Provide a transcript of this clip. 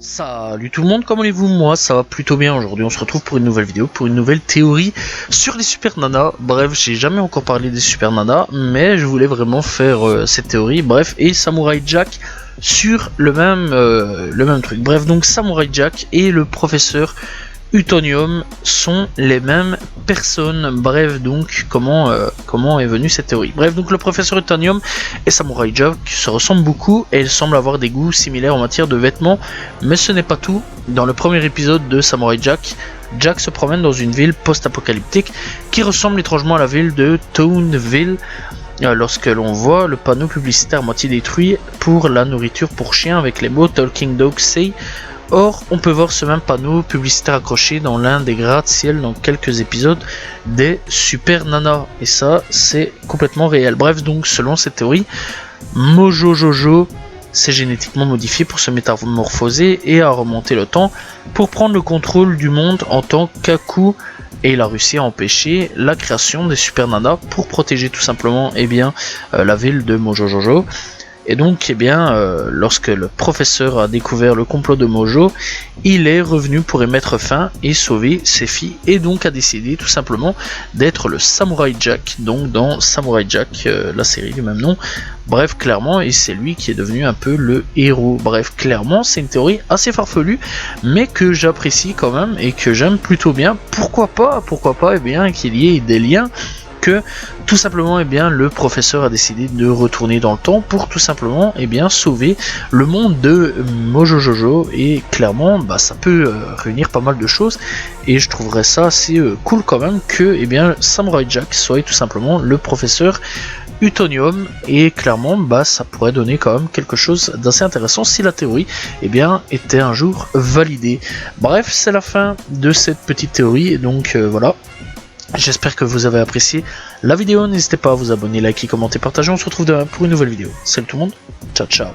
Salut tout le monde, comment allez-vous? Moi ça va plutôt bien. Aujourd'hui on se retrouve pour une nouvelle vidéo, pour une nouvelle théorie sur les super nanas. Bref, j'ai jamais encore parlé des super nanas, mais je voulais vraiment faire cette théorie. Bref, et Samurai Jack sur le même truc. Bref, donc Samurai Jack et le professeur Utonium sont les mêmes personnes. Bref, donc comment est venue cette théorie? Bref, donc le professeur Utonium et Samurai Jack se ressemblent beaucoup et ils semblent avoir des goûts similaires en matière de vêtements, mais ce n'est pas tout. Dans le premier épisode de Samurai Jack, Jack se promène dans une ville post-apocalyptique qui ressemble étrangement à la ville de Toonville. Lorsque l'on voit le panneau publicitaire à moitié détruit pour la nourriture pour chiens avec les mots Talking Dog Say. Or, on peut voir ce même panneau publicitaire accroché dans l'un des gratte-ciel dans quelques épisodes des Super Nanas. Et ça, c'est complètement réel. Bref, donc, selon cette théorie, Mojo Jojo s'est génétiquement modifié pour se métamorphoser et à remonter le temps pour prendre le contrôle du monde en tant qu'Aku. Et il a réussi à empêcher la création des Super Nanas pour protéger tout simplement la ville de Mojo Jojo. Et donc, lorsque le professeur a découvert le complot de Mojo, il est revenu pour y mettre fin et sauver ses filles, et donc a décidé tout simplement d'être le Samurai Jack, donc dans Samurai Jack, la série du même nom. Bref, clairement, et c'est lui qui est devenu un peu le héros. Bref, clairement, c'est une théorie assez farfelue, mais que j'apprécie quand même et que j'aime plutôt bien. Pourquoi pas qu'il y ait des liens, que tout simplement le professeur a décidé de retourner dans le temps pour tout simplement sauver le monde de Mojo Jojo, et clairement ça peut réunir pas mal de choses, et je trouverais ça assez cool quand même que Samurai Jack soit tout simplement le professeur Utonium, et clairement ça pourrait donner quand même quelque chose d'assez intéressant si la théorie était un jour validée. Bref, c'est la fin de cette petite théorie, et donc voilà. J'espère que vous avez apprécié la vidéo, n'hésitez pas à vous abonner, liker, commenter, partager, on se retrouve demain pour une nouvelle vidéo. Salut tout le monde, ciao ciao.